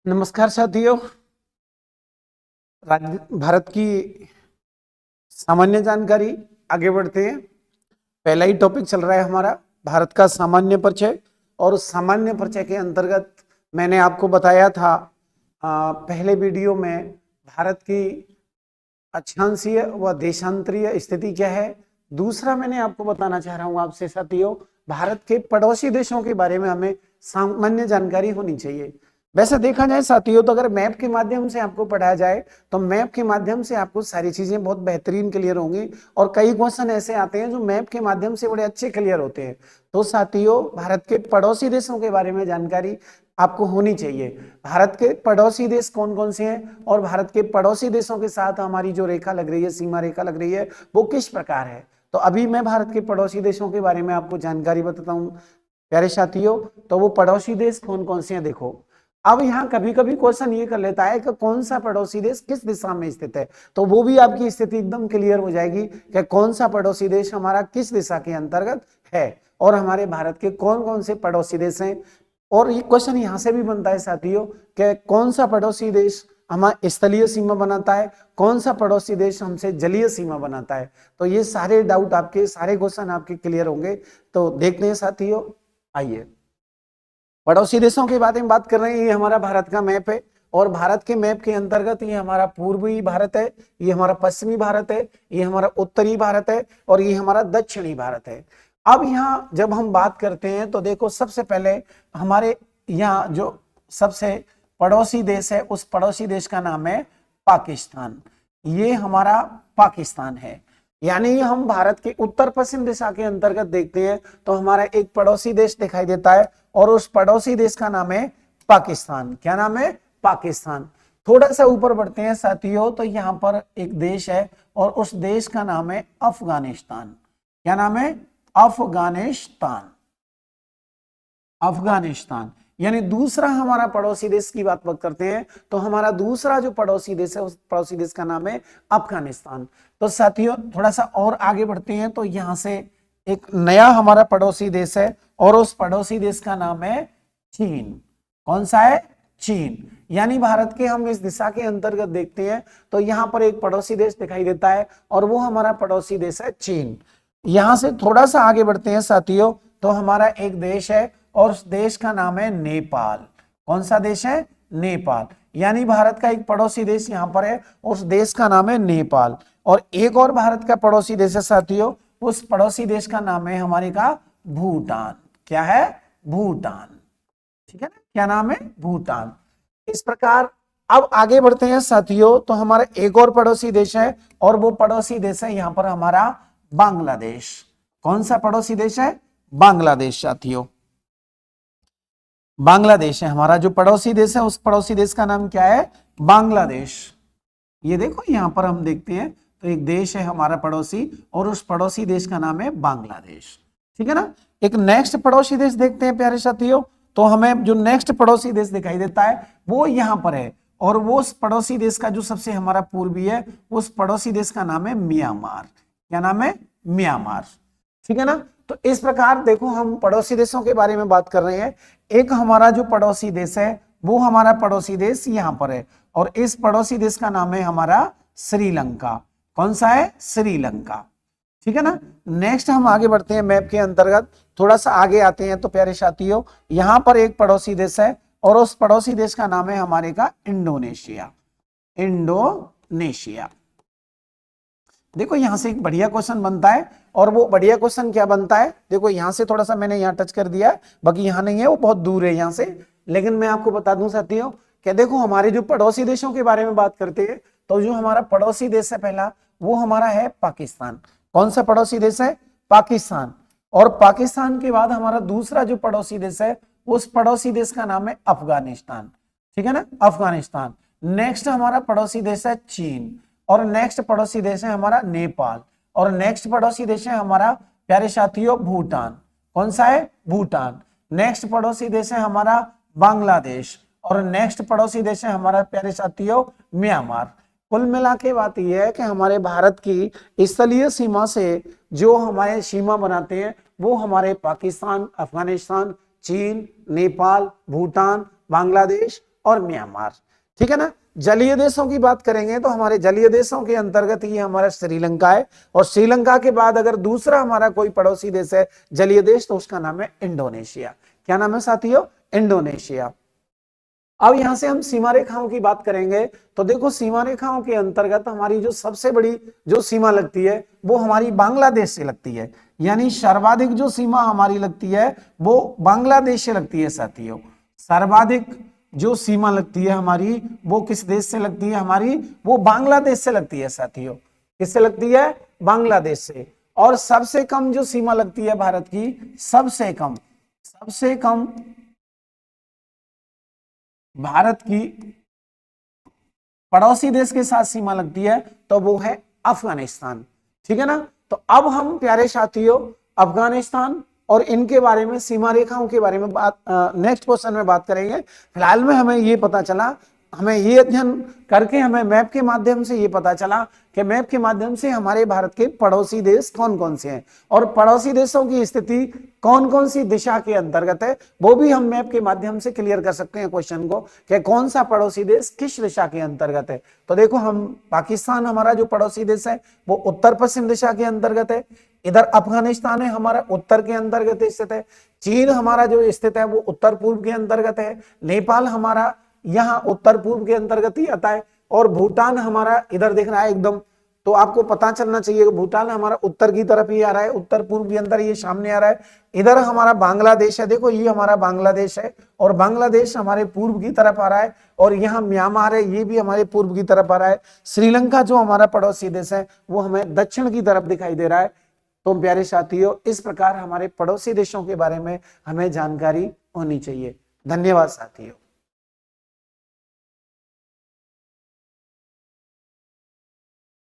नमस्कार साथियों। भारत की सामान्य जानकारी आगे बढ़ते हैं। पहला ही टॉपिक चल रहा है हमारा भारत का सामान्य परिचय। और उस सामान्य परिचय के अंतर्गत मैंने आपको बताया था पहले वीडियो में भारत की अक्षांशीय व देशांतरीय स्थिति क्या है। दूसरा मैंने आपको बताना चाह रहा हूं आपसे साथियों, भारत के पड़ोसी देशों के बारे में हमें सामान्य जानकारी होनी चाहिए। वैसे देखा जाए साथियों तो अगर मैप के माध्यम से आपको पढ़ाया जाए तो मैप के माध्यम से आपको सारी चीजें बहुत बेहतरीन क्लियर होंगी। और कई क्वेश्चन ऐसे आते हैं जो मैप के माध्यम से बड़े अच्छे क्लियर होते हैं। तो साथियों, भारत के पड़ोसी देशों के बारे में जानकारी आपको होनी चाहिए। भारत के पड़ोसी देश कौन कौन से हैं और भारत के पड़ोसी देशों के साथ हमारी जो रेखा लग रही है, सीमा रेखा लग रही है, वो किस प्रकार है। तो अभी मैं भारत के पड़ोसी देशों के बारे में आपको जानकारी बताता हूं प्यारे साथियों। तो वो पड़ोसी देश कौन कौन से हैं देखो। अब यहाँ कभी कभी क्वेश्चन ये कर लेता है कि कौन सा पड़ोसी देश किस दिशा में स्थित है, तो वो भी आपकी स्थिति एकदम क्लियर हो जाएगी कि कौन सा पड़ोसी देश हमारा किस दिशा के अंतर्गत है और हमारे भारत के कौन कौन से पड़ोसी देश हैं। और ये क्वेश्चन यहाँ से भी बनता है साथियों कि कौन सा पड़ोसी देश हमारा स्थलीय सीमा बनाता है, कौन सा पड़ोसी देश हमसे जलीय सीमा बनाता है। तो ये सारे डाउट आपके, सारे क्वेश्चन आपके क्लियर होंगे। तो देखते हैं साथियों, आइए पड़ोसी देशों के बारे में बात कर रहे हैं। ये हमारा भारत का मैप है और भारत के मैप के अंतर्गत ये हमारा पूर्वी भारत है, ये हमारा पश्चिमी भारत है, ये हमारा उत्तरी भारत है और ये हमारा दक्षिणी भारत है। अब यहाँ जब हम बात करते हैं तो देखो, सबसे पहले हमारे यहाँ जो सबसे पड़ोसी देश है उस पड़ोसी देश का नाम है पाकिस्तान। ये हमारा पाकिस्तान है। यानी हम भारत के उत्तर पश्चिम दिशा के अंतर्गत देखते हैं तो हमारा एक पड़ोसी देश दिखाई देता है और उस पड़ोसी देश का नाम है पाकिस्तान। क्या नाम है? पाकिस्तान। थोड़ा सा ऊपर बढ़ते हैं साथियों तो यहाँ पर एक देश है और उस देश का नाम है अफगानिस्तान। क्या नाम है? अफगानिस्तान। अफगानिस्तान यानी दूसरा हमारा पड़ोसी देश की बात करते हैं तो हमारा दूसरा जो पड़ोसी देश है उस पड़ोसी देश का नाम है अफगानिस्तान। तो साथियों थोड़ा सा और आगे बढ़ते हैं तो यहां से एक नया हमारा पड़ोसी देश है और उस पड़ोसी देश का नाम है चीन। कौन सा है? चीन। यानी भारत के हम इस दिशा के अंतर्गत देखते हैं तो यहां पर एक पड़ोसी देश दिखाई देता है और वो हमारा पड़ोसी देश है चीन। यहां से थोड़ा सा आगे बढ़ते हैं साथियों तो हमारा एक देश है और उस देश का नाम है नेपाल। कौन सा देश है? नेपाल। यानी भारत का एक पड़ोसी देश यहां पर है, उस देश का नाम है नेपाल। और एक और भारत का पड़ोसी देश है साथियों, उस पड़ोसी देश का नाम है हमारे का भूटान। क्या है? भूटान। ठीक है ना? क्या नाम है? भूटान। इस प्रकार अब आगे बढ़ते हैं साथियों तो हमारा एक और पड़ोसी देश है और वो पड़ोसी देश है यहां पर हमारा बांग्लादेश। कौन सा पड़ोसी देश है? बांग्लादेश साथियों। बांग्लादेश है हमारा जो पड़ोसी देश है, उस पड़ोसी देश का नाम क्या है? बांग्लादेश। ये देखो यहां पर हम देखते हैं तो एक देश है हमारा पड़ोसी और उस पड़ोसी देश का नाम है बांग्लादेश। ठीक है ना? एक नेक्स्ट पड़ोसी देश देखते हैं प्यारे साथियों। तो हमें जो नेक्स्ट पड़ोसी देश दिखाई देता है वो यहां पर है और वो उस पड़ोसी देश का जो सबसे हमारा पूर्वी है उस पड़ोसी देश का नाम है म्यांमार। क्या नाम है? म्यांमार। ठीक है ना? तो इस प्रकार देखो हम पड़ोसी देशों के बारे में बात कर रहे हैं। एक हमारा जो पड़ोसी देश है वो हमारा पड़ोसी देश यहां पर है और इस पड़ोसी देश का नाम है हमारा श्रीलंका। कौन सा है? श्रीलंका। ठीक है ना? नेक्स्ट हम आगे बढ़ते हैं मैप के अंतर्गत, थोड़ा सा आगे आते हैं तो प्यारे साथियों यहां पर एक पड़ोसी देश है और उस पड़ोसी देश का नाम है हमारे का इंडोनेशिया। इंडोनेशिया। देखो यहां से एक बढ़िया क्वेश्चन बनता है और वो बढ़िया क्वेश्चन क्या बनता है देखो, यहां से थोड़ा सा मैंने यहां टच कर दिया है, बाकी यहां नहीं है, वो बहुत दूर है यहां से। लेकिन मैं आपको बता दूं साथियों कि देखो हमारे जो पड़ोसी देशों के बारे में बात करते हैं तो जो हमारा पड़ोसी देश है पहला वो हमारा है पाकिस्तान। कौन सा पड़ोसी देश है? पाकिस्तान। और पाकिस्तान के बाद हमारा दूसरा जो पड़ोसी देश है उस पड़ोसी देश का नाम है अफगानिस्तान। ठीक है ना? अफगानिस्तान। नेक्स्ट हमारा पड़ोसी देश है चीन और नेक्स्ट पड़ोसी देश है हमारा नेपाल और नेक्स्ट पड़ोसी देश है हमारा प्यारे साथियों भूटान। कौन सा है? भूटान। नेक्स्ट पड़ोसी देश है हमारा बांग्लादेश और नेक्स्ट पड़ोसी देश है हमारा प्यारे साथियों म्यांमार। कुल मिला के बात यह है कि हमारे भारत की स्थलीय सीमा से जो हमारे सीमा बनाते हैं वो हमारे पाकिस्तान, अफगानिस्तान, चीन, नेपाल, भूटान, बांग्लादेश और म्यांमार। ठीक है ना। जलीय देशों की बात करेंगे तो हमारे जलीय देशों के अंतर्गत ये हमारा श्रीलंका है, और श्रीलंका के बाद अगर दूसरा हमारा कोई पड़ोसी देश है जलीय देश तो उसका नाम है इंडोनेशिया। क्या नाम है साथियों? इंडोनेशिया। अब यहां से हम सीमा रेखाओं की बात करेंगे तो देखो सीमा रेखाओं के अंतर्गत हमारी जो सबसे बड़ी जो सीमा लगती है वो हमारी बांग्लादेश से लगती है, यानी सर्वाधिक जो सीमा हमारी लगती है वो बांग्लादेश से लगती है साथियों। सर्वाधिक जो सीमा लगती है हमारी वो किस देश से लगती है हमारी? वो बांग्लादेश से लगती है साथियों। किससे लगती है? बांग्लादेश से। और सबसे कम जो सीमा लगती है भारत की, सबसे कम भारत की पड़ोसी देश के साथ सीमा लगती है तो वो है अफगानिस्तान। ठीक है ना। तो अब हम प्यारे साथियों अफगानिस्तान और इनके बारे में, सीमा रेखाओं के बारे में बात नेक्स्ट क्वेश्चन में बात करेंगे। फिलहाल में हमें ये पता चला, हमें ये अध्ययन करके हमें मैप के माध्यम से ये पता चला कि मैप के माध्यम से हमारे भारत के पड़ोसी देश कौन कौन से हैं और पड़ोसी देशों की स्थिति कौन कौन सी दिशा के अंतर्गत है, वो भी हम मैप के माध्यम से क्लियर कर सकते हैं क्वेश्चन को कि कौन सा पड़ोसी देश किस दिशा के अंतर्गत है। तो देखो हम पाकिस्तान हमारा जो पड़ोसी देश है वो उत्तर पश्चिम दिशा के अंतर्गत है, इधर अफगानिस्तान है हमारा उत्तर के अंतर्गत स्थित है, चीन हमारा जो स्थित है वो उत्तर पूर्व के अंतर्गत है, नेपाल हमारा यहाँ उत्तर पूर्व के अंतर्गत ही आता है, और भूटान हमारा इधर दिख रहा है एकदम। तो आपको पता चलना चाहिए कि भूटान हमारा उत्तर की तरफ ही आ रहा है, उत्तर पूर्व के अंदर ये सामने आ रहा है। इधर हमारा बांग्लादेश है, देखो ये हमारा बांग्लादेश है और बांग्लादेश हमारे पूर्व की तरफ आ रहा है, और यहाँ म्यांमार है ये भी हमारे पूर्व की तरफ आ रहा है। श्रीलंका जो हमारा पड़ोसी देश है वो हमें दक्षिण की तरफ दिखाई दे रहा है। तो प्यारे साथियों इस प्रकार हमारे पड़ोसी देशों के बारे में हमें जानकारी होनी चाहिए। धन्यवाद साथियों।